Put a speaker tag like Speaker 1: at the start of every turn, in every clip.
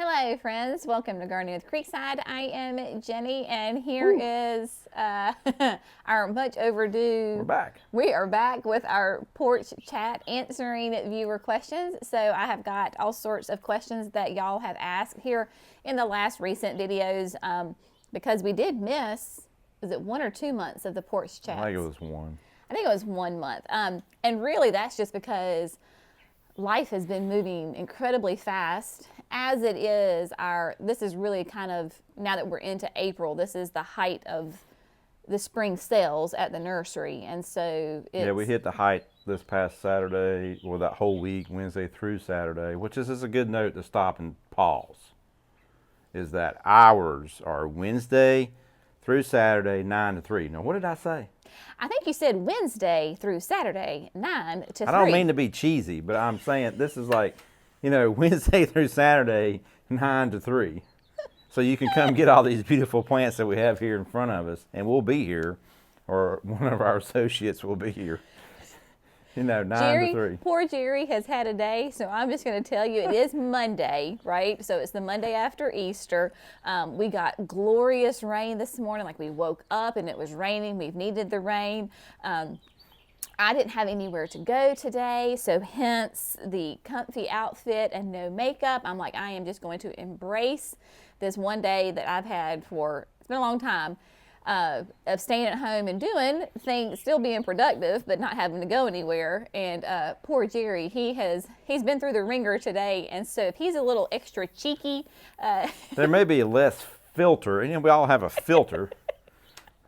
Speaker 1: Hello friends, welcome to Gardening with Creekside. I am Jenny and here is our much overdue...
Speaker 2: We're back.
Speaker 1: We are back with our porch chat answering viewer questions. So I have got all sorts of questions that y'all have asked here in the last recent videos because we did miss, was it 1 or 2 months of the porch chat?
Speaker 2: I think it was 1.
Speaker 1: I think it was 1 month. And really that's just because life has been moving incredibly fast. As it is, this is really kind of, now that we're into April, this is the height of the spring sales at the nursery. And so it's...
Speaker 2: Yeah, we hit the height this past Saturday, or that whole week, Wednesday through Saturday, which is a good note to stop and pause, is that hours are Wednesday through Saturday, 9 to 3. Now, what did I say?
Speaker 1: I think you said Wednesday through Saturday, 9 to 3.
Speaker 2: I don't mean to be cheesy, but I'm saying this is like, you know, Wednesday through Saturday, 9 to 3. So you can come get all these beautiful plants that we have here in front of us, and we'll be here, or one of our associates will be here. You know, 9 to 3.
Speaker 1: Poor Jerry has had a day, so I'm just going to tell you it is Monday, right? So it's the Monday after Easter. We got glorious rain this morning. Like, we woke up and it was raining. We've needed the rain. I didn't have anywhere to go today, so hence the comfy outfit and no makeup. I'm like, I am just going to embrace this one day that I've had for, it's been a long time, of staying at home and doing things, still being productive, but not having to go anywhere. And poor Jerry, he's been through the ringer today, and so if he's a little extra cheeky.
Speaker 2: There may be less filter, and you know, we all have a filter.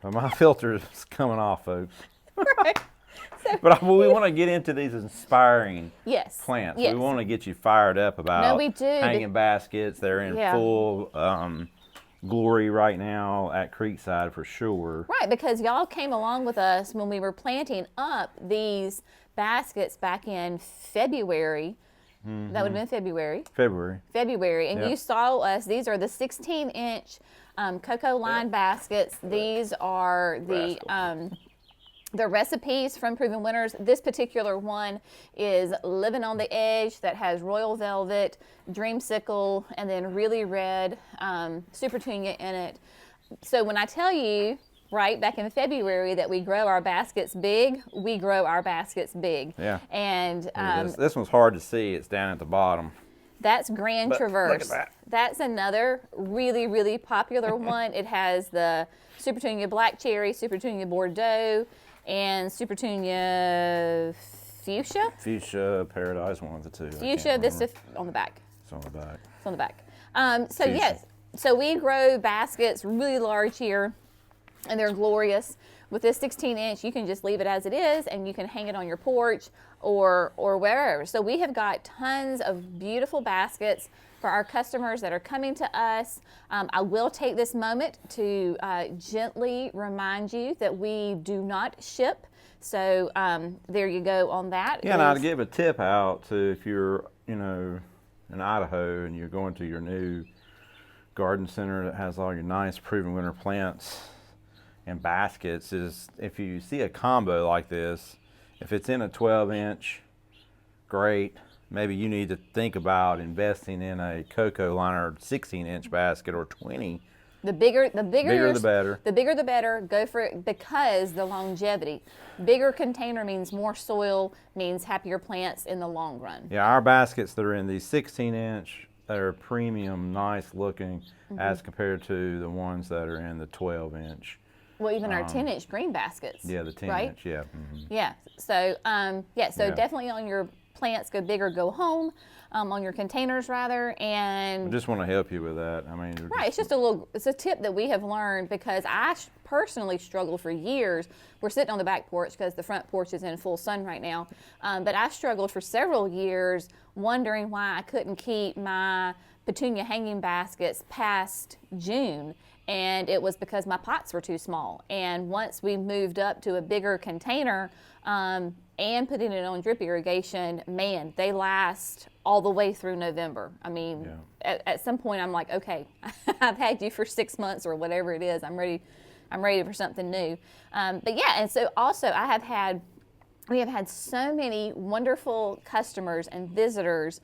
Speaker 2: But my filter is coming off, folks.
Speaker 1: Right.
Speaker 2: But we want to get into these inspiring plants.
Speaker 1: Yes.
Speaker 2: We want to get you fired up about
Speaker 1: we do.
Speaker 2: hanging baskets. They're in full glory right now at Creekside for sure.
Speaker 1: Right, because y'all came along with us when we were planting up these baskets back in February. That would have been February. February, and you saw us. These are the 16-inch cocoa line baskets. These are the recipes from Proven Winners. This particular one is Living on the Edge, that has Royal Velvet, Dreamsicle, and then really red Supertania in it. So when I tell you, right, back in February, that we grow our baskets big, we grow our baskets big.
Speaker 2: Yeah.
Speaker 1: And
Speaker 2: this one's hard to see. It's down at the bottom.
Speaker 1: That's Grand Traverse.
Speaker 2: Look at that.
Speaker 1: That's another really, really popular one. It has the Supertania Black Cherry, Supertania Bordeaux, and Supertania Fuchsia?
Speaker 2: Fuchsia, Paradise, one of the two.
Speaker 1: Fuchsia, Vista on the back.
Speaker 2: It's on the back.
Speaker 1: It's on the back. So yes, so we grow baskets really large here, and they're glorious. With this 16-inch, you can just leave it as it is, and you can hang it on your porch or wherever. So we have got tons of beautiful baskets for our customers that are coming to us. I will take this moment to gently remind you that we do not ship. So there you go on that.
Speaker 2: Yeah, and I'd give a tip out to, if you're, you know, in Idaho and you're going to your new garden center that has all your nice Proven Winner plants and baskets, is if you see a combo like this, if it's in a 12-inch, great. Maybe you need to think about investing in a cocoa liner 16-inch basket or 20. The bigger the better.
Speaker 1: The bigger the better. Go for it, because the longevity. Bigger container means more soil, means happier plants in the long run.
Speaker 2: Yeah, our baskets that are in these 16-inch, that are premium, nice looking, as compared to the ones that are in the 12-inch.
Speaker 1: Well, even our 10-inch green baskets.
Speaker 2: Yeah, the 10-inch,
Speaker 1: right?
Speaker 2: yeah.
Speaker 1: Yeah. So definitely on your plants, go big or go home, on your containers rather. And
Speaker 2: I just want to help you with that. I mean,
Speaker 1: right, it's a tip that we have learned, because I personally struggled for years. We're sitting on the back porch because the front porch is in full sun right now. But I struggled for several years wondering why I couldn't keep my petunia hanging baskets past June. And it was because my pots were too small. And once we moved up to a bigger container and putting it on drip irrigation, man, they last all the way through November. I mean, at some point I'm like, okay, I've had you for 6 months or whatever it is. I'm ready for something new. But yeah, and so also we have had so many wonderful customers and visitors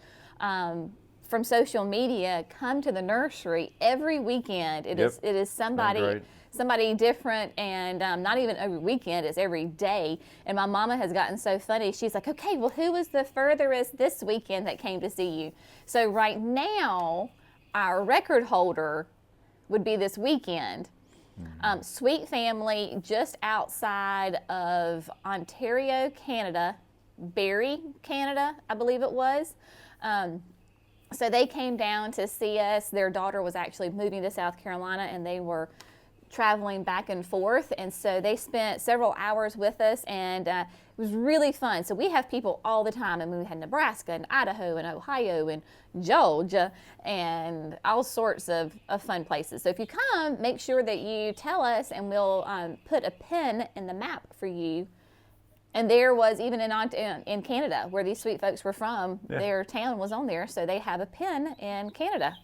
Speaker 1: from social media come to the nursery every weekend. It is somebody different, and not even every weekend, it's every day. And my mama has gotten so funny. She's like, okay, well, who was the furthest this weekend that came to see you? So right now, our record holder would be this weekend. Sweet family just outside of Ontario, Canada, Barrie, Canada, I believe it was. So they came down to see us. Their daughter was actually moving to South Carolina, and they were traveling back and forth, and so they spent several hours with us, and it was really fun. So we have people all the time, and we had Nebraska and Idaho and Ohio and Georgia and all sorts of fun places. So if you come, make sure that you tell us, and we'll put a pin in the map for you. And there was, even in Canada, where these sweet folks were from, their town was on there, so they have a pin in Canada.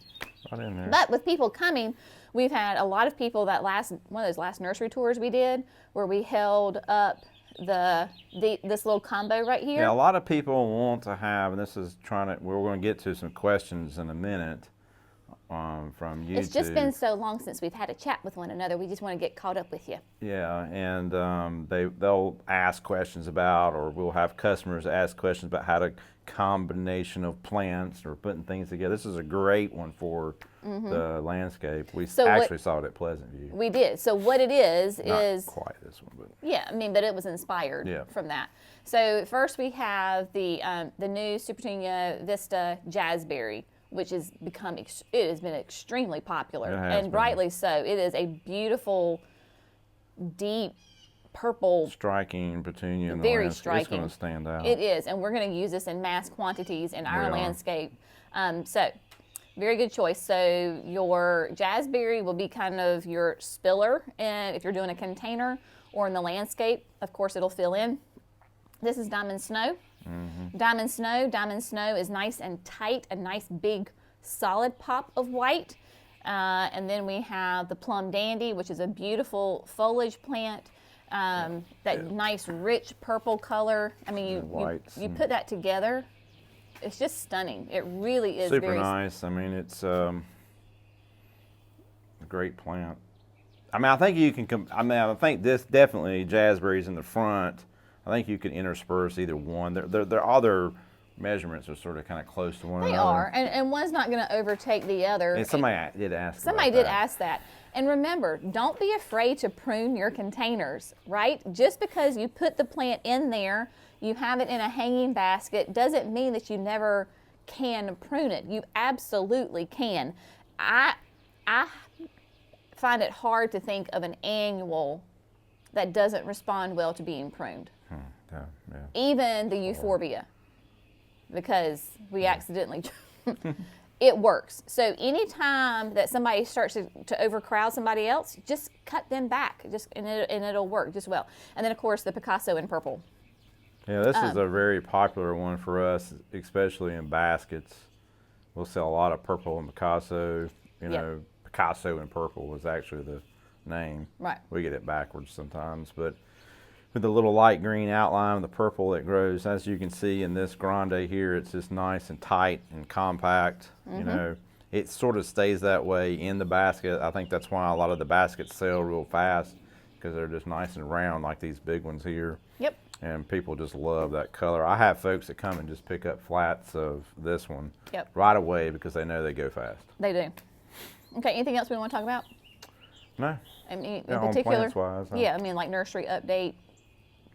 Speaker 2: Right in there.
Speaker 1: But with people coming, we've had a lot of people that one of those last nursery tours we did, where we held up this little combo right here.
Speaker 2: Yeah, a lot of people want to have, and we're going to get to some questions in a minute from YouTube.
Speaker 1: It's just been so long since we've had a chat with one another. We just want to get caught up with you.
Speaker 2: Yeah, and they'll ask questions about, or we'll have customers ask questions about how to combination of plants or putting things together. This is a great one for the landscape. We actually saw it at Pleasant View.
Speaker 1: We did. So what it is
Speaker 2: Not quite this one, but
Speaker 1: yeah, I mean, but it was inspired from that. So first we have the new Supertania Vista Jazzberry, which has been extremely popular, and rightly so. It is a beautiful, deep purple,
Speaker 2: striking petunia in the
Speaker 1: very
Speaker 2: landscape.
Speaker 1: striking.
Speaker 2: It's going to stand out.
Speaker 1: It is, and we're going to use this in mass quantities in our landscape. So very good choice. So your jazzberry will be kind of your spiller, and if you're doing a container or in the landscape, of course it'll fill in. This is Diamond Snow. Diamond Snow is nice and tight, a nice big solid pop of white. And then we have the Plum Dandy, which is a beautiful foliage plant. That nice rich purple color. I mean, you put that together, it's just stunning. It really is
Speaker 2: super nice. I mean, it's a great plant. I mean, I think you can. I think this definitely jazzberries in the front. I think you can intersperse either one. Their other measurements are sort of kind of close to one another.
Speaker 1: They are, and one's not going to overtake the other.
Speaker 2: And somebody did ask.
Speaker 1: Somebody did ask that. And remember, don't be afraid to prune your containers, right? Just because you put the plant in there, you have it in a hanging basket, doesn't mean that you never can prune it. You absolutely can. I find it hard to think of an annual that doesn't respond well to being pruned.
Speaker 2: Yeah.
Speaker 1: Even the euphorbia, because we accidentally, it works. So anytime that somebody starts to overcrowd somebody else, just cut them back, and it'll work just well. And then of course the Picasso in purple.
Speaker 2: Yeah, this is a very popular one for us, especially in baskets. We'll sell a lot of purple and Picasso. Picasso in purple is actually the name.
Speaker 1: Right.
Speaker 2: We get it backwards sometimes, but with the little light green outline of the purple that grows, as you can see in this grande here, it's just nice and tight and compact. It sort of stays that way in the basket. I think that's why a lot of the baskets sell real fast, because they're just nice and round like these big ones here.
Speaker 1: Yep.
Speaker 2: And people just love that color. I have folks that come and just pick up flats of this one right away because they know they go fast.
Speaker 1: They do. Okay, anything else we want to talk about?
Speaker 2: No.
Speaker 1: I mean, in particular,
Speaker 2: plants-wise,
Speaker 1: I mean, like nursery update.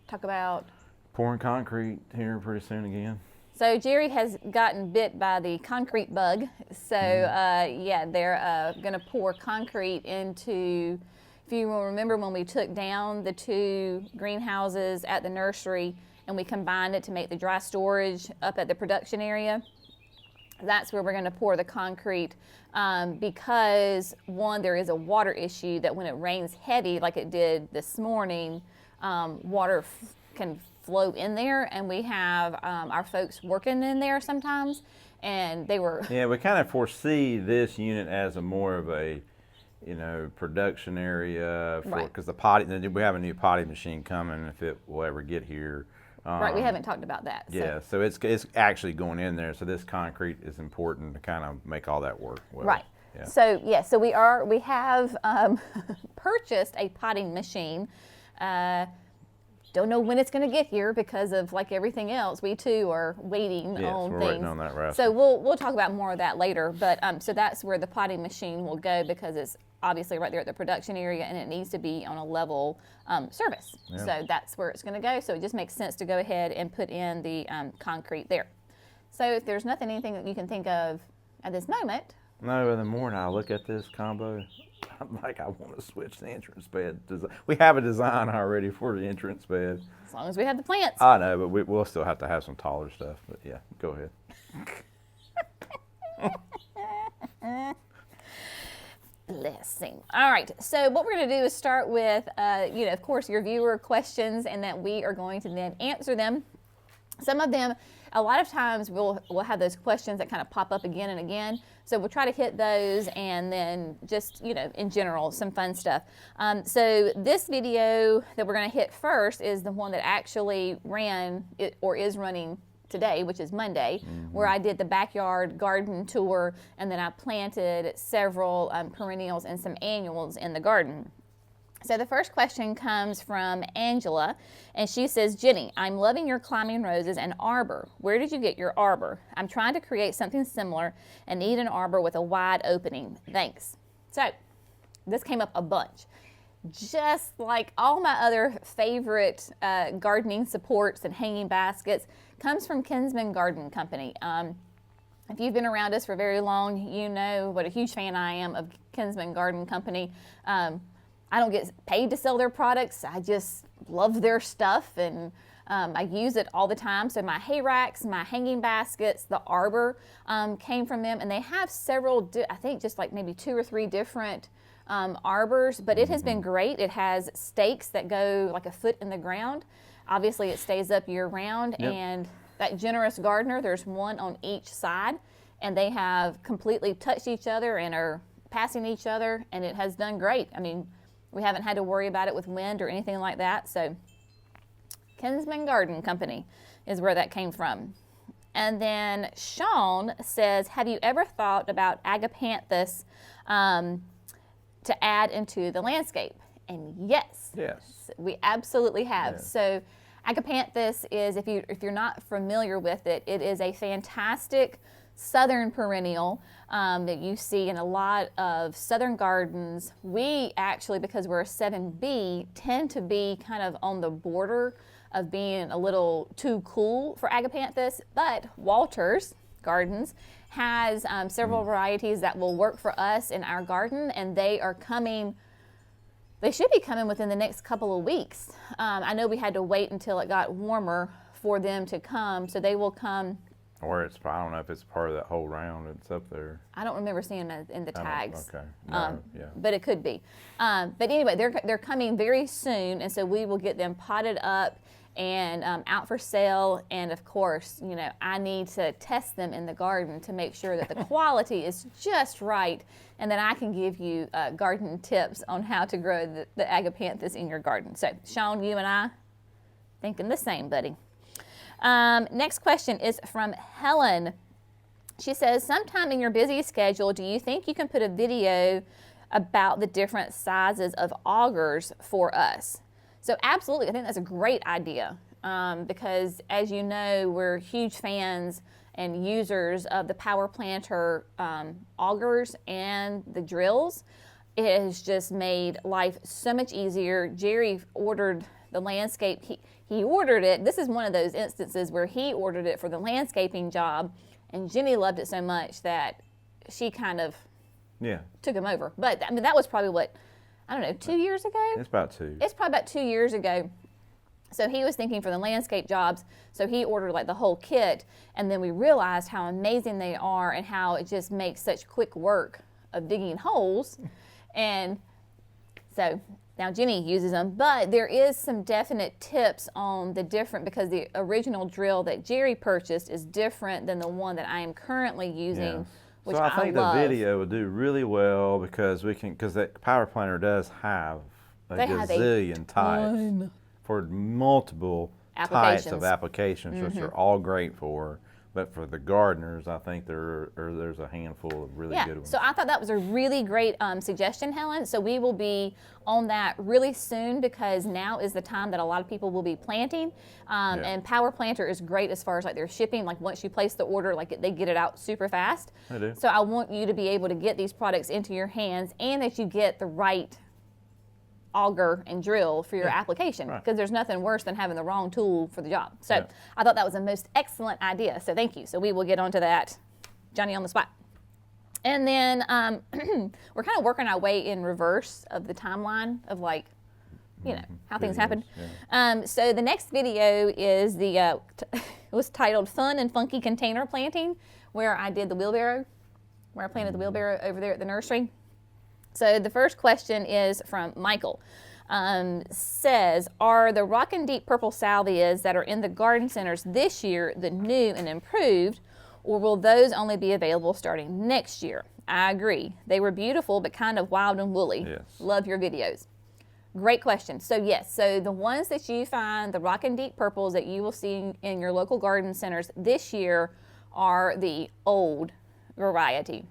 Speaker 1: Talk about
Speaker 2: pouring concrete here pretty soon again.
Speaker 1: So Jerry has gotten bit by the concrete bug. So they're going to pour concrete into. If you will remember when we took down the 2 greenhouses at the nursery and we combined it to make the dry storage up at the production area, that's where we're going to pour the concrete because, one, there is a water issue that when it rains heavy like it did this morning, water can flow in there, and we have our folks working in there sometimes, and they were...
Speaker 2: Yeah, we kind of foresee this unit as more of a production area for, because the potty, we have a new potty machine coming if it will ever get here.
Speaker 1: Right, we haven't talked about that. So.
Speaker 2: Yeah, so it's actually going in there. So this concrete is important to kind of make all that work well.
Speaker 1: Right.
Speaker 2: Yeah.
Speaker 1: So so we have purchased a potting machine. Don't know when it's going to get here because of like everything else. We too are waiting on
Speaker 2: we're
Speaker 1: things.
Speaker 2: waiting on that recipe.
Speaker 1: So we'll talk about more of that later. But so that's where the potting machine will go because it's obviously right there at the production area and it needs to be on a level surface.
Speaker 2: Yeah.
Speaker 1: So that's where it's going to go. So it just makes sense to go ahead and put in the concrete there. So if there's anything that you can think of at this moment.
Speaker 2: No, in the morning I look at this combo, I'm like, I want to switch the entrance bed. We have a design already for the entrance bed.
Speaker 1: As long as we have the plants.
Speaker 2: I know, but we'll still have to have some taller stuff. But yeah, go ahead.
Speaker 1: Let's see. All right. So what we're going to do is start with, of course, your viewer questions, and that we are going to then answer them. Some of them, a lot of times we'll have those questions that kind of pop up again and again. So we'll try to hit those, and then just, in general, some fun stuff. So this video that we're going to hit first is the one that actually ran or is running today, which is Monday, where I did the backyard garden tour, and then I planted several perennials and some annuals in the garden. So the first question comes from Angela, and she says, Jenny, I'm loving your climbing roses and arbor. Where did you get your arbor? I'm trying to create something similar and need an arbor with a wide opening. Thanks. So this came up a bunch. Just like all my other favorite gardening supports and hanging baskets, comes from Kinsman Garden Company. If you've been around us for very long, you know what a huge fan I am of Kinsman Garden Company. I don't get paid to sell their products. I just love their stuff, and I use it all the time. So my hay racks, my hanging baskets, the arbor came from them, and they have several, I think just like maybe 2 or 3 different arbors, but it has been great. It has stakes that go like a foot in the ground. Obviously it stays up year round, and that generous gardener, there's one on each side, and they have completely touched each other and are passing each other, and it has done great. I mean, we haven't had to worry about it with wind or anything like that. So Kinsman Garden Company is where that came from. And then Sean says, have you ever thought about agapanthus to add into the landscape? And yes, we absolutely have.
Speaker 2: Yes.
Speaker 1: So agapanthus is, if you're not familiar with it, it is a fantastic southern perennial that you see in a lot of southern gardens. We actually, because we're a 7B, tend to be kind of on the border of being a little too cool for agapanthus, but Walters Gardens has several varieties that will work for us in our garden, and they should be coming within the next couple of weeks. I know we had to wait until it got warmer for them to come, so they will come.
Speaker 2: Or I don't know if it's part of that whole round. It's up there.
Speaker 1: I don't remember seeing them in the tags.
Speaker 2: Okay. No,
Speaker 1: But it could be. But anyway, they're coming very soon, and so we will get them potted up and out for sale. And of course, I need to test them in the garden to make sure that the quality is just right, and then I can give you garden tips on how to grow the agapanthus in your garden. So, Sean, you and I thinking the same, buddy. Next question is from Helen. She says, sometime in your busy schedule, do you think you can put a video about the different sizes of augers for us? So absolutely, I think that's a great idea because as you know, we're huge fans and users of the Power Planter augers and the drills. It has just made life so much easier. Jerry ordered the landscape. He ordered it. This is one of those instances where he ordered it for the landscaping job, and Jenny loved it so much that she kind of took him over. But I mean, that was probably 2 years ago?
Speaker 2: It's about 2.
Speaker 1: It's probably about 2 years ago. So he was thinking for the landscape jobs, so he ordered like the whole kit, and then we realized how amazing they are and how it just makes such quick work of digging holes. And so now Jenny uses them, but there is some definite tips on the different, because the original drill that Jerry purchased is different than the one that I am currently using, which
Speaker 2: so I think
Speaker 1: love.
Speaker 2: the video would do really well because that Power Planter does have a gazillion types for multiple types
Speaker 1: applications.
Speaker 2: of applications, which are all great for. But for the gardeners, I think there's a handful of really good ones.
Speaker 1: So I thought that was a really great suggestion, Helen. So we will be on that really soon because now is the time that a lot of people will be planting. And Power Planter is great as far as like their shipping. Like once you place the order, like they get it out super fast.
Speaker 2: They do.
Speaker 1: So I want you to be able to get these products into your hands and that you get the right auger and drill for your application because there's nothing worse than having the wrong tool for the job. So I thought that was a most excellent idea. So thank you. So we will get onto that, Johnny on the spot. And then we're kind of working our way in reverse of the timeline of like, you know, how things happen. So the next video is it was titled Fun and Funky Container Planting, where I did the wheelbarrow, where I planted the wheelbarrow over there at the nursery. So the first question is from Michael. Says, are the Rockin' Deep Purple salvias that are in the garden centers this year the new and improved, or will those only be available starting next year? I agree. They were beautiful, but kind of wild and woolly.
Speaker 2: Yes.
Speaker 1: Love your videos. Great question. So yes, so the ones that you find, the Rockin' Deep Purples that you will see in your local garden centers this year are the old variety.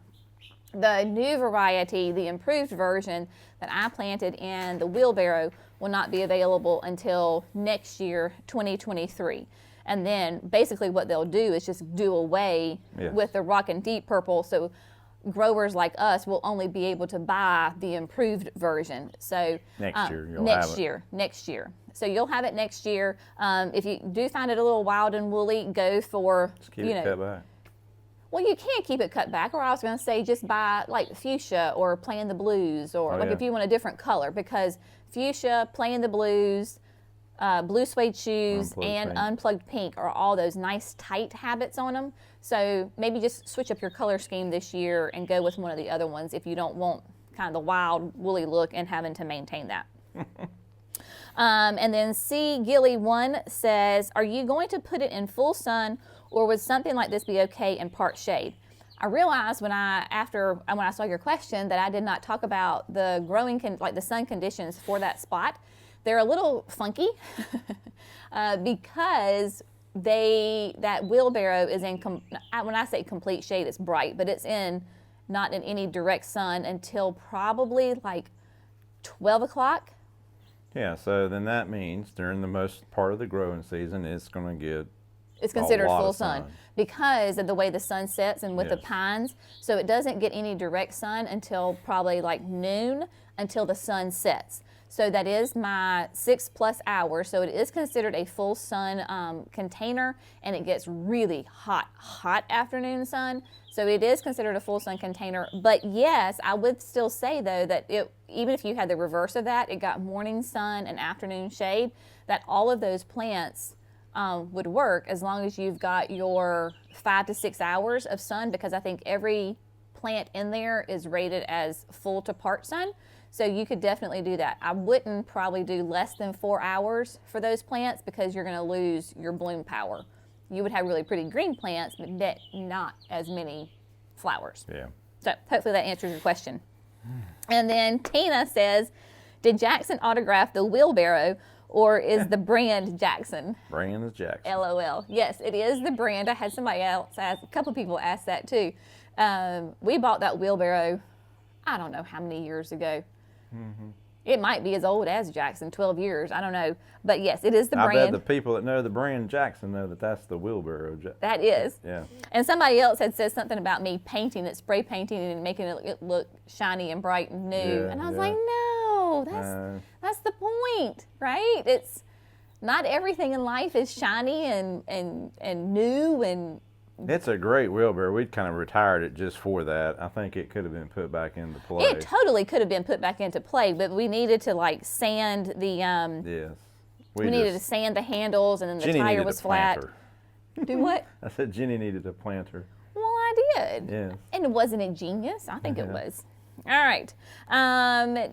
Speaker 1: The new variety, the improved version that I planted in the wheelbarrow will not be available until next year, 2023. And then basically what they'll do is just do away with the Rockin' Deep Purple. So growers like us will only be able to buy the improved version. So
Speaker 2: next year, you'll have it.
Speaker 1: Next year. So you'll have it next year. If you do find it a little wild and woolly, go for,
Speaker 2: Just keep it cut back.
Speaker 1: Well, you can keep it cut back, or I was going to say just buy like fuchsia or Playing the Blues, or if you want a different color, because fuchsia, Playing the Blues, blue suede shoes, and Unplugged Pink are all those nice tight habits on them. So maybe just switch up your color scheme this year and go with one of the other ones if you don't want kind of the wild, woolly look and having to maintain that. And then C. Gilly 1 says, are you going to put it in full sun, or would something like this be okay in part shade? I realized when I saw your question that I did not talk about the growing, the sun conditions for that spot. They're a little funky because that wheelbarrow is in, when I say complete shade, it's bright, but it's not in any direct sun until probably like 12 o'clock.
Speaker 2: Yeah, so then that means during the most part of the growing season, it's going to get
Speaker 1: it's considered full sun because of the way the sun sets and with the pines. So it doesn't get any direct sun until probably like noon until the sun sets. So that is my 6+ hours. So it is considered a full sun container, and it gets really hot afternoon sun. So it is considered a full sun container. But yes, I would still say though that even if you had the reverse of that, it got morning sun and afternoon shade, that all of those plants would work as long as you've got your 5 to 6 hours of sun, because I think every plant in there is rated as full to part sun. So you could definitely do that. I wouldn't probably do less than 4 hours for those plants because you're going to lose your bloom power. You would have really pretty green plants, but not as many flowers.
Speaker 2: Yeah.
Speaker 1: So hopefully that answers your question. And then Tina says, did Jackson autograph the wheelbarrow, or is the brand Jackson?
Speaker 2: Brand is Jackson.
Speaker 1: LOL. Yes, it is the brand. I had somebody else ask, a couple of people ask that too. We bought that wheelbarrow, I don't know how many years ago. Mm-hmm. It might be as old as Jackson, 12 years. I don't know. But yes, it is the brand.
Speaker 2: I bet the people that know the brand Jackson know that that's the wheelbarrow.
Speaker 1: That is.
Speaker 2: Yeah.
Speaker 1: And somebody else had said something about me painting it, spray painting it, and making it look shiny and bright and new.
Speaker 2: Yeah,
Speaker 1: and I was like, no, that's the point, right? It's not everything in life is shiny and new and.
Speaker 2: It's a great wheelbarrow. We'd kind of retired it just for that. I think it could have been put back into play.
Speaker 1: It totally could have been put back into play, but we needed to like sand the.
Speaker 2: Yes.
Speaker 1: We needed to sand the handles, and then the
Speaker 2: Jenny
Speaker 1: tire was flat. Do what?
Speaker 2: I said Jenny needed a planter.
Speaker 1: Well, I did.
Speaker 2: Yes.
Speaker 1: And wasn't it genius? I think it was. All right.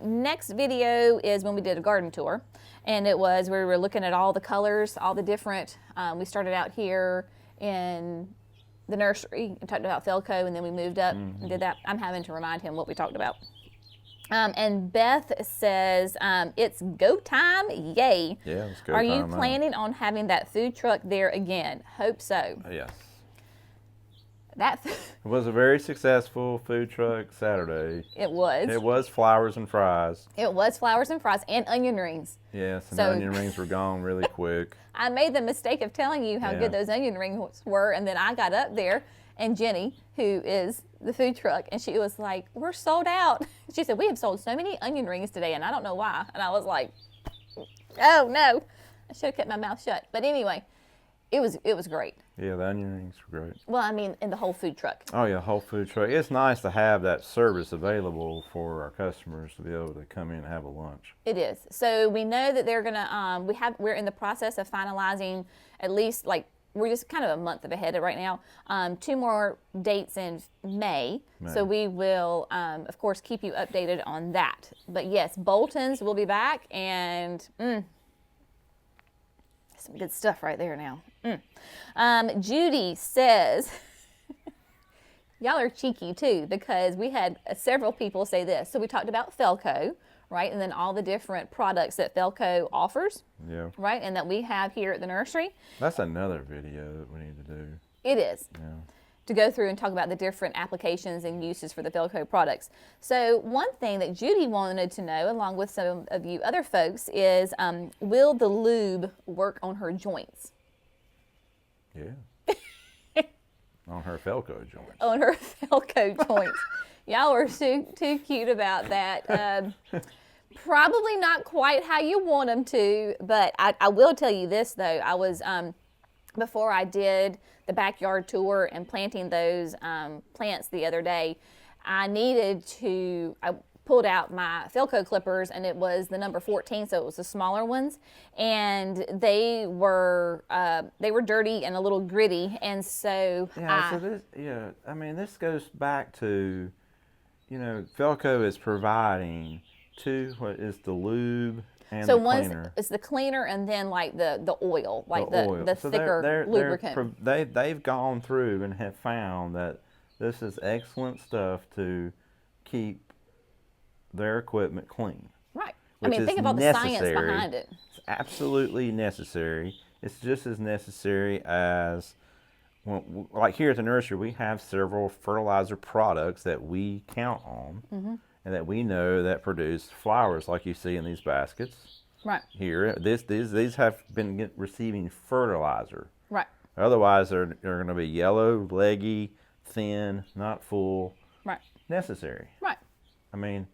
Speaker 1: Next video is when we did a garden tour, and it was we were looking at all the colors, all the different. We started out here in the nursery and talked about Felco, and then we moved up and did that. I'm having to remind him what we talked about. And Beth says, it's go time, yay.
Speaker 2: Yeah, it's go
Speaker 1: Are
Speaker 2: time
Speaker 1: you
Speaker 2: now.
Speaker 1: planning on having that food truck there again? Hope so.
Speaker 2: Yes.
Speaker 1: That
Speaker 2: It was a very successful food truck Saturday.
Speaker 1: It was.
Speaker 2: It was flowers and fries.
Speaker 1: It was flowers and fries and onion rings.
Speaker 2: Yes, and
Speaker 1: So-
Speaker 2: the onion rings were gone really quick.
Speaker 1: I made the mistake of telling you how
Speaker 2: Yeah.
Speaker 1: good those onion rings were, and then I got up there, and Jenny, who is the food truck, and she was like, we're sold out. She said, we have sold so many onion rings today, and I don't know why. And I was like, oh no, I should have kept my mouth shut. But anyway, it was great.
Speaker 2: Yeah, the onion rings were great.
Speaker 1: Well, I mean, in the whole food truck.
Speaker 2: Oh yeah, whole food truck. It's nice to have that service available for our customers to be able to come in and have a lunch.
Speaker 1: It is. So we know that they're gonna. We're in the process of finalizing at least we're just kind of a month ahead of right now. 2 more dates in May. So we will, of course, keep you updated on that. But yes, Bolton's will be back, and some good stuff right there now. Judy says, y'all are cheeky too, because we had several people say this. So we talked about Felco, right? And then all the different products that Felco offers,
Speaker 2: Yeah.
Speaker 1: right? And that we have here at the nursery.
Speaker 2: That's another video that we need to do.
Speaker 1: It is.
Speaker 2: Yeah.
Speaker 1: To go through and talk about the different applications and uses for the Felco products. So one thing that Judy wanted to know, along with some of you other folks, is will the lube work on her joints?
Speaker 2: Yeah. On her Felco joints.
Speaker 1: On her Felco joints. Y'all are too cute about that. Probably not quite how you want them to, but I will tell you this though. I was, before I did the backyard tour and planting those plants the other day, I pulled out my Felco clippers, and it was the number 14, so it was the smaller ones, and they were dirty and a little gritty, and so
Speaker 2: I mean, this goes back to, Felco is providing what is the lube and
Speaker 1: so
Speaker 2: the
Speaker 1: one's
Speaker 2: cleaner.
Speaker 1: it's the cleaner, and then like the oil, like the
Speaker 2: oil. So
Speaker 1: thicker lubricant.
Speaker 2: They've gone through and have found that this is excellent stuff to keep their equipment clean.
Speaker 1: Right.
Speaker 2: Which
Speaker 1: think
Speaker 2: is
Speaker 1: of all the science
Speaker 2: necessary.
Speaker 1: behind it.
Speaker 2: It's absolutely necessary. It's just as necessary as, like here at the nursery, we have several fertilizer products that we count on and that we know that produce flowers like you see in these baskets.
Speaker 1: Right.
Speaker 2: Here, these have been receiving fertilizer.
Speaker 1: Right.
Speaker 2: Otherwise, they're going to be yellow, leggy, thin, not full.
Speaker 1: Right.
Speaker 2: Necessary.
Speaker 1: Right.
Speaker 2: I mean,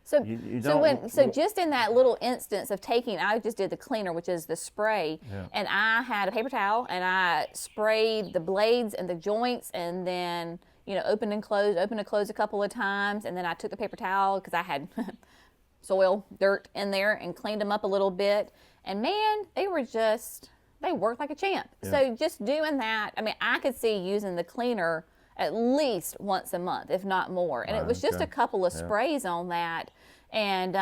Speaker 1: So,
Speaker 2: you
Speaker 1: so just in that little instance of I just did the cleaner, which is the spray,
Speaker 2: Yeah.
Speaker 1: and I had a paper towel, and I sprayed the blades and the joints, and then, opened and closed a couple of times, and then I took the paper towel, because I had soil, dirt in there, and cleaned them up a little bit, and man, they worked like a champ.
Speaker 2: Yeah.
Speaker 1: So just doing that, I could see using the cleaner at least once a month, if not more. And it was just
Speaker 2: Okay.
Speaker 1: a couple of
Speaker 2: Yeah.
Speaker 1: sprays on that. And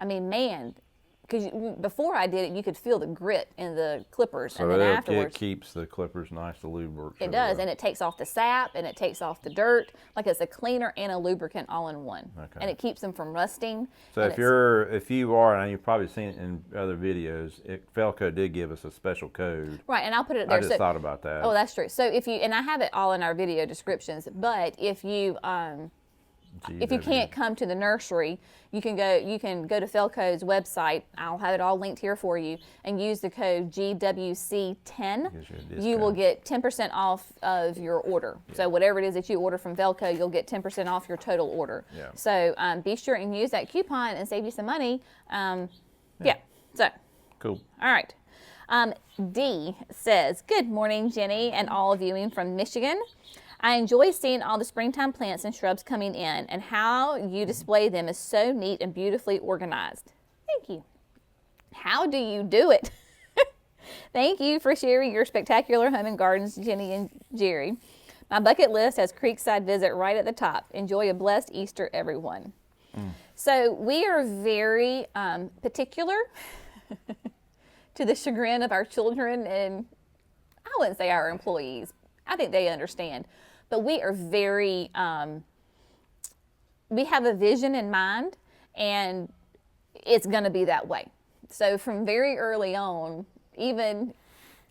Speaker 1: man, because before I did it, you could feel the grit in the clippers.
Speaker 2: So
Speaker 1: and then
Speaker 2: it
Speaker 1: afterwards,
Speaker 2: keeps the clippers nice to lubricate.
Speaker 1: it does. And it takes off the sap, and it takes off the dirt. Like it's a cleaner and a lubricant all in one.
Speaker 2: Okay.
Speaker 1: And it keeps them from rusting.
Speaker 2: So
Speaker 1: and
Speaker 2: if you are, and you've probably seen it in other videos, Felco did give us a special code.
Speaker 1: right, and I'll put it there.
Speaker 2: I just thought about that.
Speaker 1: Oh, that's true. So and I have it all in our video descriptions, but if you can't come to the nursery, you can go to Felco's website. I'll have it all linked here for you, and use the code GWC10.
Speaker 2: Gives you a
Speaker 1: You will
Speaker 2: discount.
Speaker 1: get 10% off of your order. So whatever it is that you order from Felco, you'll get 10% off your total order.
Speaker 2: Yeah.
Speaker 1: So be sure and use that coupon and save you some money. Yeah. So.
Speaker 2: Cool.
Speaker 1: All right. D says, good morning, Jenny, and all viewing from Michigan. I enjoy seeing all the springtime plants and shrubs coming in, and how you display them is so neat and beautifully organized. Thank you. How do you do it? Thank you for sharing your spectacular home and gardens, Jenny and Jerry. My bucket list has Creekside visit right at the top. Enjoy a blessed Easter, everyone. So we are very particular to the chagrin of our children, and I wouldn't say our employees. I think they understand. But we are very, we have a vision in mind, and it's going to be that way. So from very early on, even,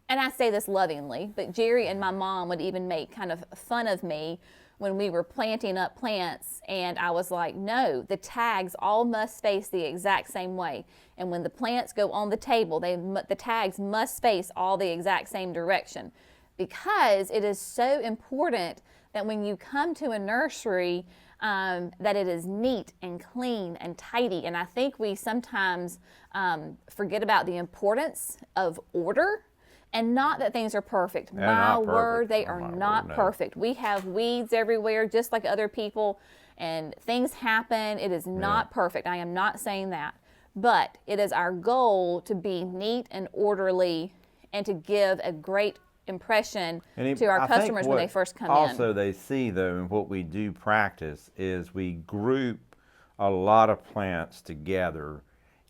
Speaker 1: and I say this lovingly, but Jerry and my mom would even make kind of fun of me when we were planting up plants, and I was like, no, the tags all must face the exact same way. And when the plants go on the table, the tags must face all the exact same direction, because it is so important that when you come to a nursery, that it is neat and clean and tidy. And I think we sometimes forget about the importance of order. And not that things are perfect. My word, they are not perfect. We have weeds everywhere, just like other people, and things happen. It is not perfect. I am not saying that. But it is our goal to be neat and orderly and to give a great impression to our customers when they first come in.
Speaker 2: Also, they see, though, and what we do practice is we group a lot of plants together,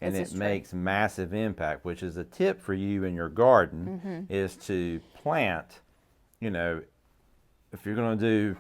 Speaker 2: and it makes massive impact, which is a tip for you in your garden, is to plant, if you're going to do,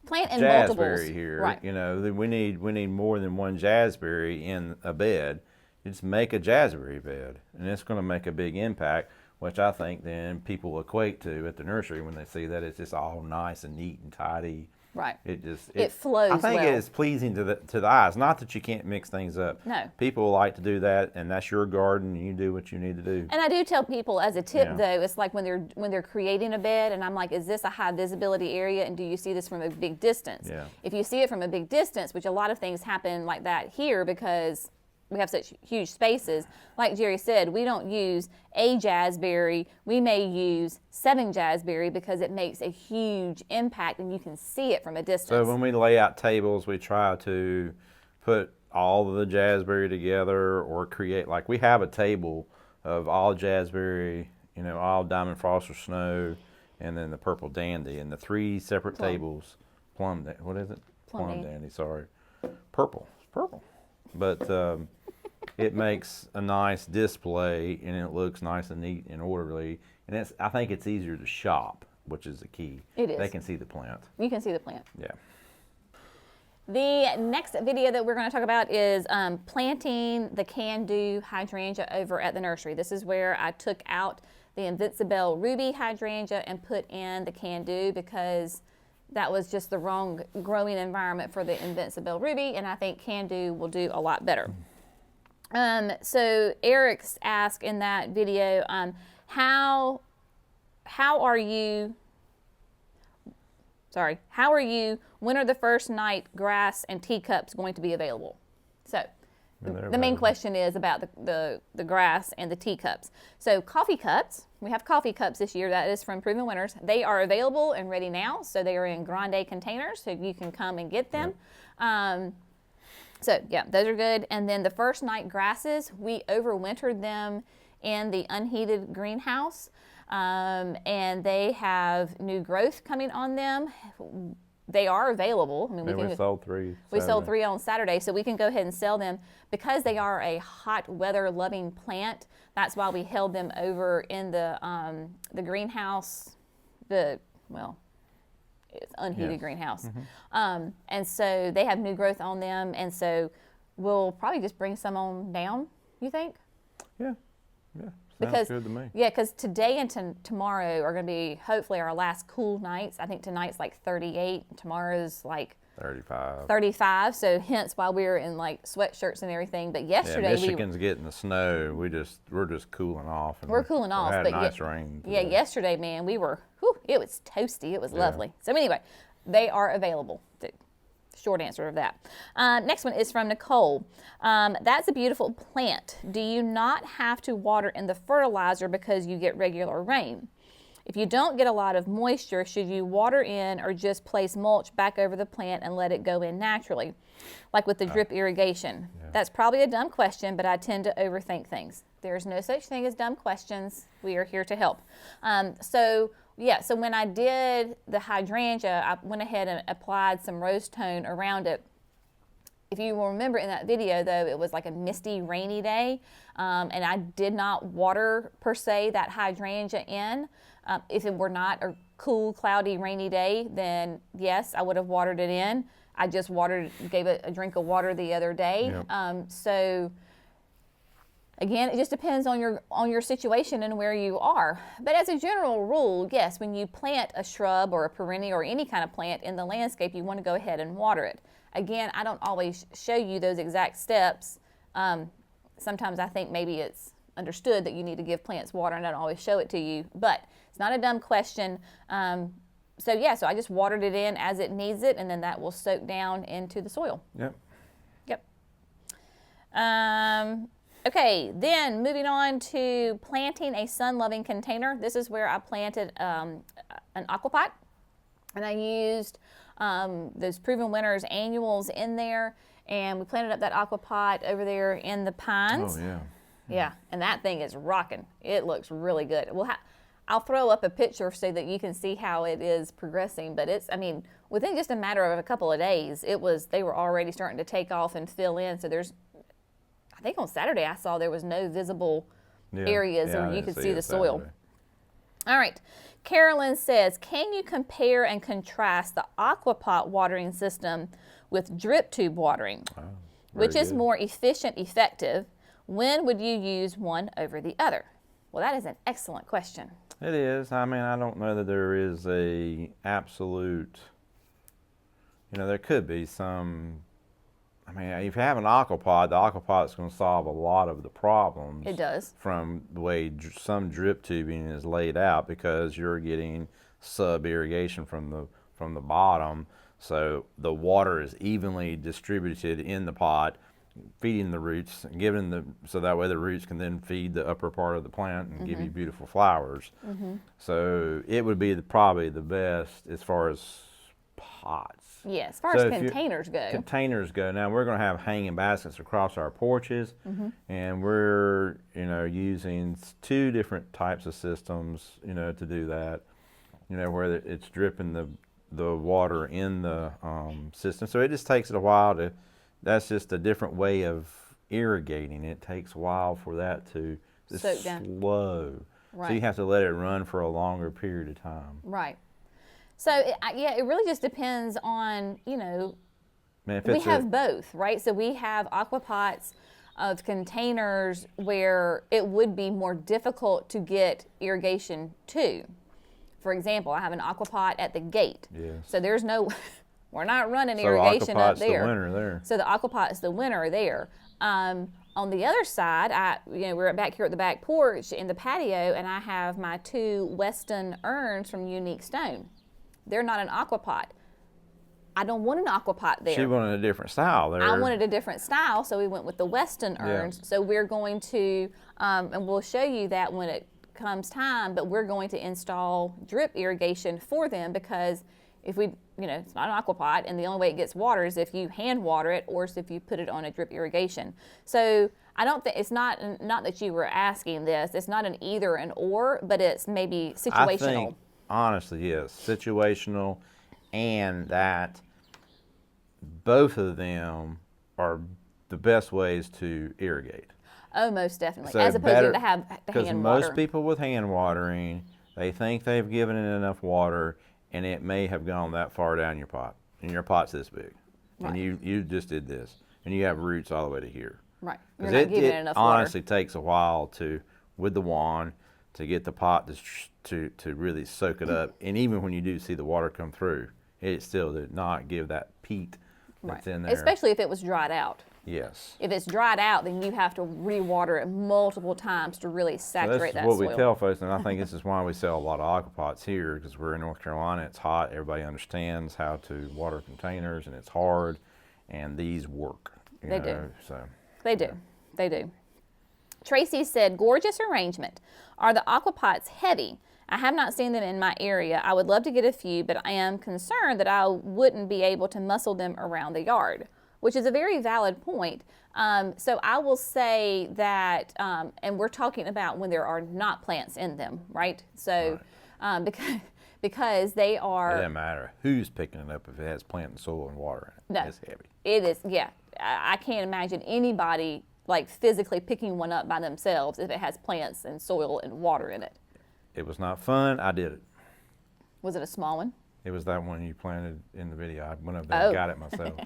Speaker 1: plant in
Speaker 2: jazzberry
Speaker 1: multiples.
Speaker 2: here,
Speaker 1: Right.
Speaker 2: then we need more than one jazzberry in a bed. You just make a jazzberry bed, and it's going to make a big impact, which I think then people equate to at the nursery when they see that it's just all nice and neat and tidy.
Speaker 1: Right.
Speaker 2: It
Speaker 1: flows
Speaker 2: I think
Speaker 1: well.
Speaker 2: it's pleasing to the eyes. Not that you can't mix things up.
Speaker 1: No.
Speaker 2: People like to do that, and that's your garden, and you do what you need to do.
Speaker 1: And I do tell people as a tip, though, it's like when they're creating a bed, and I'm like, is this a high visibility area, and do you see this from a big distance?
Speaker 2: Yeah.
Speaker 1: If you see it from a big distance, which a lot of things happen like that here because we have such huge spaces, like Jerry said, we don't use a jazzberry. We may use 7 jazzberry because it makes a huge impact and you can see it from a distance.
Speaker 2: So when we lay out tables, we try to put all of the jazzberry together, or create, like we have a table of all jazzberry, all diamond frost or snow, and then the purple dandy, and the 3 separate tables. What is it? Plum dandy, sorry. Purple. It's purple. But it makes a nice display, and it looks nice and neat and orderly. And I think it's easier to shop, which is the key.
Speaker 1: It is.
Speaker 2: They can see the plant.
Speaker 1: You can see the plant.
Speaker 2: Yeah.
Speaker 1: The next video that we're going to talk about is planting the can-do hydrangea over at the nursery. This is where I took out the Invincible Ruby hydrangea and put in the can-do because that was just the wrong growing environment for the Invincible Ruby, and I think can-do will do a lot better. So Eric's asked in that video, how are you, when are the first night grass and teacups going to be available? So the main question is about the grass and the teacups. So coffee cups, we have coffee cups this year. That is from Proven Winners. They are available and ready now. So they are in grande containers, so you can come and get them. Yep. So yeah, those are good. And then the first night grasses, we overwintered them in the unheated greenhouse. And they have new growth coming on them. They are available. I mean,
Speaker 2: we sold 3.
Speaker 1: We sold 3 on Saturday, so we can go ahead and sell them because they are a hot weather loving plant. That's why we held them over in the greenhouse. It's unheated greenhouse. And so they have new growth on them, and so we'll probably just bring some on down, you think?
Speaker 2: Yeah. Sounds good to me.
Speaker 1: Yeah, because today and tomorrow are going to be hopefully our last cool nights. I think tonight's like 38, tomorrow's like 35. So hence why we're in like sweatshirts and everything. But yesterday
Speaker 2: Michigan's getting the snow. We're just cooling off. And
Speaker 1: we're cooling off.
Speaker 2: Had nice rain today.
Speaker 1: Yeah, yesterday, man, we were. It was toasty. It was lovely. So anyway, they are available. Short answer of that. Next one is from Nicole. That's a beautiful plant. Do you not have to water in the fertilizer because you get regular rain? If you don't get a lot of moisture, should you water in or just place mulch back over the plant and let it go in naturally, like with the drip irrigation? Yeah. That's probably a dumb question, but I tend to overthink things. There's no such thing as dumb questions. We are here to help. So when I did the hydrangea, I went ahead and applied some rose tone around it. If you will remember in that video, though, it was like a misty, rainy day, and I did not water, per se, that hydrangea in. If it were not a cool, cloudy, rainy day, then yes, I would have watered it in. I just gave it a drink of water the other day.
Speaker 2: Yep.
Speaker 1: So again, it just depends on your situation and where you are. But as a general rule, yes, when you plant a shrub or a perennial or any kind of plant in the landscape, you want to go ahead and water it. Again, I don't always show you those exact steps. Sometimes I think maybe it's understood that you need to give plants water, and I don't always show it to you. But it's not a dumb question. So I just watered it in as it needs it, and then that will soak down into the soil.
Speaker 2: Yep.
Speaker 1: Okay, then moving on to planting a sun-loving container. This is where I planted an Aquapot, and I used those Proven Winners annuals in there, and we planted up that Aquapot over there in the pines.
Speaker 2: Oh, yeah.
Speaker 1: Yeah, and that thing is rocking. It looks really good. I'll throw up a picture so that you can see how it is progressing, but within just a matter of a couple of days, they were already starting to take off and fill in. So I think on Saturday I saw there was no visible areas where you could see the soil. All right. Carolyn says, can you compare and contrast the Aquapot watering system with drip tube watering? Which is more efficient, effective? When would you use one over the other? Well, that is an excellent question.
Speaker 2: It is. I don't know that there is a absolute, there could be some, if you have an Aquapot, the Aquapot is going to solve a lot of the problems.
Speaker 1: It does.
Speaker 2: From the way some drip tubing is laid out, because you're getting sub-irrigation from the bottom, so the water is evenly distributed in the pot, feeding the roots and so that way the roots can then feed the upper part of the plant and give you beautiful flowers. So it would be probably the best as far as pots.
Speaker 1: Yes, as far as containers go.
Speaker 2: Containers go. Now we're going to have hanging baskets across our porches, and we're using 2 different types of systems to do that. Where it's dripping the water in the system. So it just takes it a while to. That's just a different way of irrigating. It takes a while for that to
Speaker 1: soak down.
Speaker 2: Slow.
Speaker 1: Right.
Speaker 2: So you have to let it run for a longer period of time.
Speaker 1: Right. So it really just depends on we have both, right? So we have Aquapots of containers where it would be more difficult to get irrigation to. For example, I have an Aquapot at the gate.
Speaker 2: Yes.
Speaker 1: So there's no. We're not running irrigation up there.
Speaker 2: So the winner there.
Speaker 1: So the Aquapot is the winner there. On the other side, we're back here at the back porch in the patio, and I have my 2 Weston urns from Unique Stone. They're not an Aquapot. I don't want an Aquapot there.
Speaker 2: She wanted a different style there.
Speaker 1: I wanted a different style, so we went with the Weston urns. So we're going to, and we'll show you that when it comes time, but we're going to install drip irrigation for them, because if we, it's not an Aquapot, and the only way it gets water is if you hand water it, or if you put it on a drip irrigation. So I don't think, it's not that you were asking this, it's not an either and or, but it's maybe situational.
Speaker 2: I think, honestly, yes, situational, and that both of them are the best ways to irrigate.
Speaker 1: Oh, most definitely,
Speaker 2: So
Speaker 1: as opposed to have to hand water.
Speaker 2: Because most people with hand watering, they think they've given it enough water, and it may have gone that far down your pot, and your pot's this big, and you just did this, and you have roots all the way to here.
Speaker 1: Right, you're not giving it enough water.
Speaker 2: It honestly takes a while with the wand, to get the pot to really soak it up, and even when you do see the water come through, it still did not give that peat that's in there.
Speaker 1: Especially if it was dried out.
Speaker 2: Yes.
Speaker 1: If it's dried out, then you have to re-water it multiple times to really saturate that soil.
Speaker 2: This is what we tell folks, and I think this is why we sell a lot of Aquapots here, because we're in North Carolina, it's hot, everybody understands how to water containers, and it's hard, and these work.
Speaker 1: They do.
Speaker 2: So,
Speaker 1: they do. They do. Tracy said, gorgeous arrangement. Are the Aquapots heavy? I have not seen them in my area. I would love to get a few, but I am concerned that I wouldn't be able to muscle them around the yard, which is a very valid point. So I will say that, and we're talking about when there are not plants in them, right? So because they are.
Speaker 2: It doesn't matter who's picking it up if it has plant and soil and water in it.
Speaker 1: No,
Speaker 2: it's heavy.
Speaker 1: It is, yeah. I can't imagine anybody like physically picking one up by themselves if it has plants and soil and water in it.
Speaker 2: It was not fun. I did it.
Speaker 1: Was it a small one?
Speaker 2: It was that one you planted in the video. I went up there and got it myself.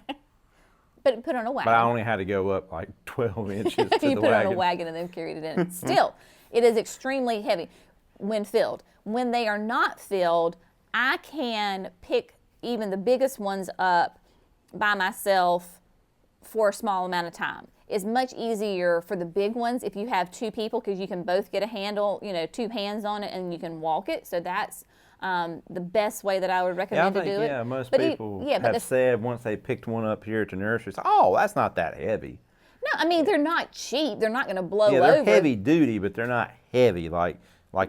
Speaker 1: But put on a wagon.
Speaker 2: But I only had to go up like 12 inches to
Speaker 1: you
Speaker 2: the
Speaker 1: put it
Speaker 2: wagon.
Speaker 1: on a wagon and then carried it in. Still, it is extremely heavy when filled. When they are not filled, I can pick even the biggest ones up by myself for a small amount of time. It's much easier for the big ones if you have two people, because you can both get a handle, you know, two hands on it, and you can walk it. So that's the best way that I would recommend to do it.
Speaker 2: Yeah, most people have said once they picked one up here at the nursery, oh, that's not that heavy.
Speaker 1: No, I mean, they're not cheap. They're not going to blow over.
Speaker 2: Yeah, they're heavy duty, but they're not heavy like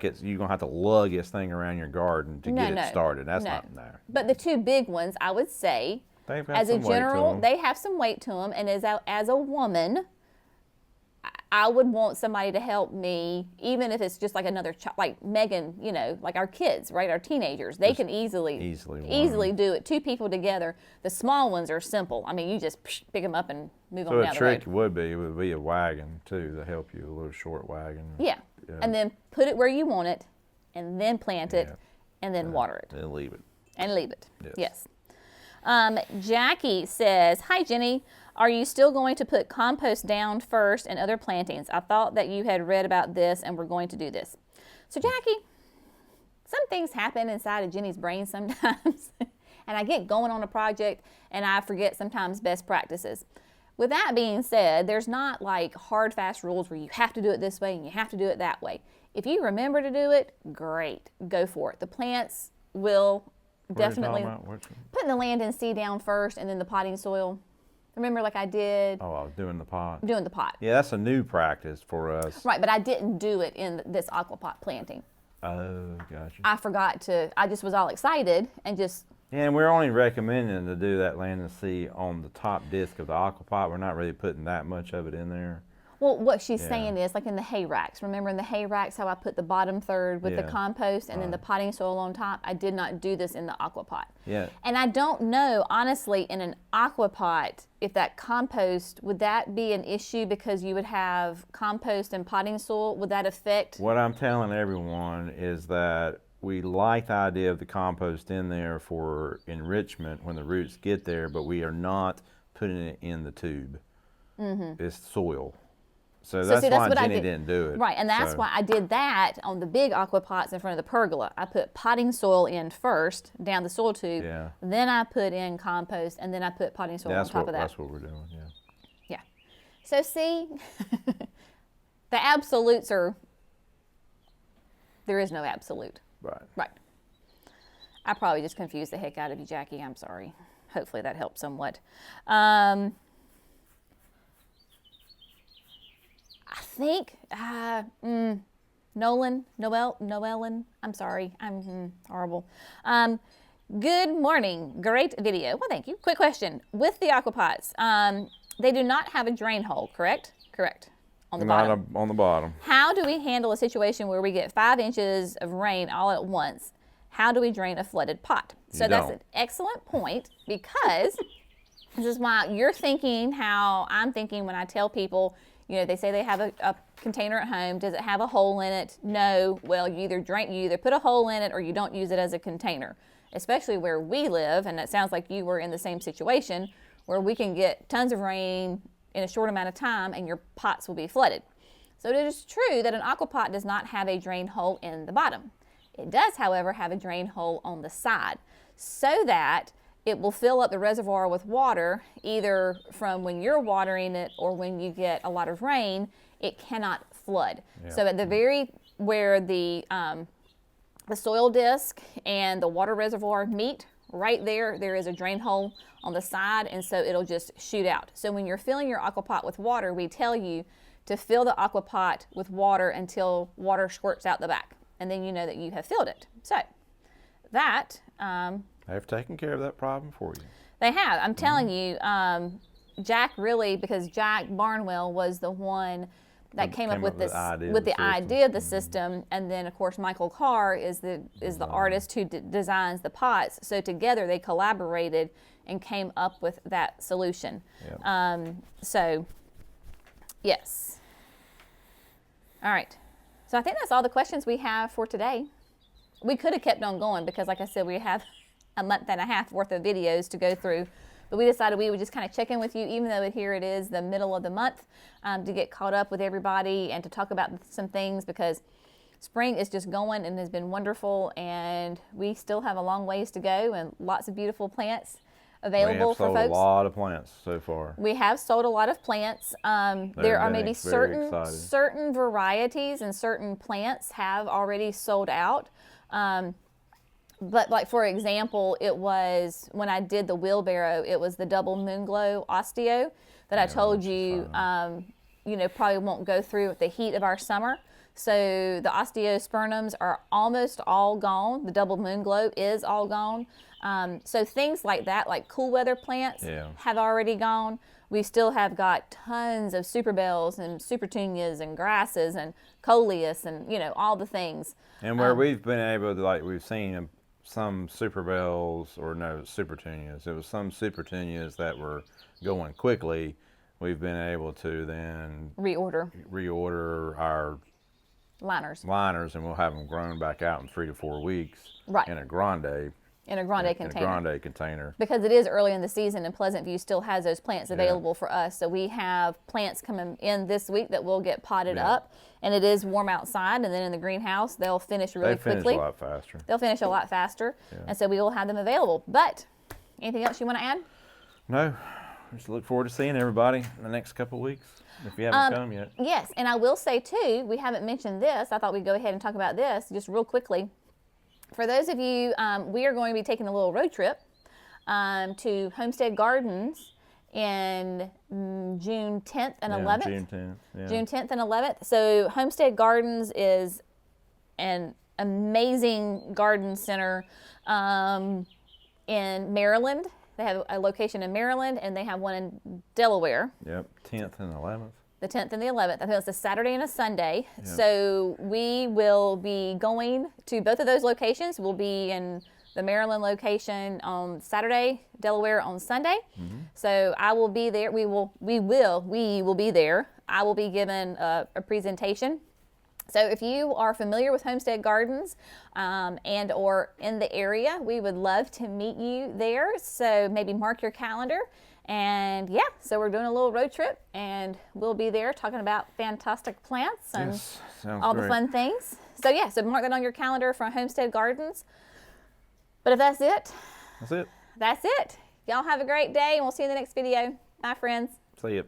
Speaker 2: it's you're going to have to lug this thing around your garden to get it started. That's not there.
Speaker 1: But the two big ones, I would say,
Speaker 2: They've got
Speaker 1: as a
Speaker 2: some weight to
Speaker 1: general,
Speaker 2: them.
Speaker 1: they have some weight to them. And as a woman, I would want somebody to help me, even if it's just like another child, like Megan, you know, like our kids, right? Our teenagers, they can easily do it. Two people together. The small ones are simple. I mean, you just pick them up and move on down the road.
Speaker 2: So a trick would be a wagon too to help you, a little short wagon.
Speaker 1: Yeah. And then put it where you want it, and then plant it, and then water it.
Speaker 2: And leave it.
Speaker 1: And leave it. Yes. Jackie says, "Hi Jenny, are you still going to put compost down first and other plantings? I thought that you had read about this and were going to do this." So Jackie, some things happen inside of Jenny's brain sometimes, and I get going on a project and I forget sometimes best practices. With that being said, there's not like hard, fast rules where you have to do it this way and you have to do it that way. If you remember to do it, great, go for it. The plants will definitely putting the land and seed down first and then the potting soil. Remember, like I did.
Speaker 2: Oh, I was doing the pot.
Speaker 1: Doing the pot.
Speaker 2: Yeah, that's a new practice for us.
Speaker 1: Right, but I didn't do it in this aquapot planting.
Speaker 2: Oh, gotcha.
Speaker 1: I forgot to. I just was all excited and just.
Speaker 2: Yeah, and we're only recommending to do that land and seed on the top disc of the aquapot. We're not really putting that much of it in there.
Speaker 1: Well, what she's saying is, like in the hay racks. Remember in the hay racks how I put the bottom third with the compost and then the potting soil on top? I did not do this in the aquapot.
Speaker 2: Yeah.
Speaker 1: And I don't know, honestly, in an aquapot, if that compost, would that be an issue because you would have compost and potting soil? Would that affect?
Speaker 2: What I'm telling everyone is that we like the idea of the compost in there for enrichment when the roots get there, but we are not putting it in the tube. Mm-hmm. It's soil. So that's why Jenny didn't do it.
Speaker 1: Right, and that's why I did that on the big aquapots in front of the pergola. I put potting soil in first, down the soil tube. Yeah. Then I put in compost, and then I put potting soil on top of that.
Speaker 2: That's what we're doing, yeah.
Speaker 1: Yeah. So see, the absolutes are, there is no absolute.
Speaker 2: Right.
Speaker 1: Right. I probably just confused the heck out of you, Jackie. I'm sorry. Hopefully that helped somewhat. I think Noellen, I'm sorry, I'm horrible. Good morning, great video. Well, thank you. Quick question. With the aquapots, they do not have a drain hole, correct? Correct. On the bottom.
Speaker 2: On the bottom.
Speaker 1: How do we handle a situation where we get 5 inches of rain all at once? How do we drain a flooded pot? So that's an excellent point, because this is why you're thinking how I'm thinking when I tell people, you know, they say they have a container at home. Does it have a hole in it? No. Well, you either put a hole in it or you don't use it as a container, especially where we live. And it sounds like you were in the same situation where we can get tons of rain in a short amount of time and your pots will be flooded. So it is true that an aquapot does not have a drain hole in the bottom. It does, however, have a drain hole on the side so that it will fill up the reservoir with water, either from when you're watering it or when you get a lot of rain. It cannot flood. Yeah. So at the very where the soil disc and the water reservoir meet, right there is a drain hole on the side, and so it'll just shoot out. So when you're filling your aquapot with water, we tell you to fill the aquapot with water until water squirts out the back, and then you know that you have filled it. So that
Speaker 2: they've taken care of that problem for you.
Speaker 1: They have. I'm telling you, Jack really, because Jack Barnwell was the one that came up with this, with the idea of the system, and then of course Michael Carr is the artist who designs the pots. So together they collaborated and came up with that solution. Yep. So yes. All right. So I think that's all the questions we have for today. We could have kept on going because, like I said, we have a month and a half worth of videos to go through. But we decided we would just kind of check in with you, even though here it is the middle of the month, to get caught up with everybody and to talk about some things, because spring is just going and has been wonderful, and we still have a long ways to go and lots of beautiful plants available for folks.
Speaker 2: We have sold a lot of plants so far.
Speaker 1: We have sold a lot of plants. There are maybe certain varieties and certain plants have already sold out. But like, for example, it was when I did the wheelbarrow, it was the double moonglow osteo that I told you, you know, probably won't go through with the heat of our summer. So the osteospermums are almost all gone. The double moonglow is all gone. So things like that, like cool weather plants, have already gone. We still have got tons of superbells and supertunias and grasses and coleus and, you know, all the things.
Speaker 2: And where we've been able to, like, we've seen some superbells, or no, supertunias. It was some supertunias that were going quickly. We've been able to then reorder our liners, and we'll have them grown back out in 3 to 4 weeks.
Speaker 1: Right.
Speaker 2: In a grande container.
Speaker 1: Because it is early in the season, and Pleasant View still has those plants available for us. So we have plants coming in this week that will get potted up, and it is warm outside, and then in the greenhouse they'll finish really quickly.
Speaker 2: They finish a lot faster.
Speaker 1: They'll finish a lot faster, and so we will have them available. But anything else you want to add?
Speaker 2: No. Just look forward to seeing everybody in the next couple of weeks, if you haven't come yet.
Speaker 1: Yes, and I will say too, we haven't mentioned this. I thought we'd go ahead and talk about this just real quickly. For those of you, we are going to be taking a little road trip to Homestead Gardens in June 10th and 11th.
Speaker 2: June 10th. Yeah.
Speaker 1: June 10th and 11th. So Homestead Gardens is an amazing garden center in Maryland. They have a location in Maryland, and they have one in Delaware.
Speaker 2: Yep, 10th and 11th.
Speaker 1: The 10th and the 11th. I think it's a Saturday and a Sunday. Yep. So we will be going to both of those locations. We'll be in the Maryland location on Saturday, Delaware on Sunday. Mm-hmm. So I will be there. We will be there. I will be given a presentation. So if you are familiar with Homestead Gardens and or in the area, we would love to meet you there. So maybe mark your calendar. And yeah, so we're doing a little road trip, and we'll be there talking about fantastic plants and all the fun things. So yeah, so mark that on your calendar for Homestead Gardens. But if that's it.
Speaker 2: That's it.
Speaker 1: That's it. Y'all have a great day, and we'll see you in the next video. Bye, friends.
Speaker 2: See you.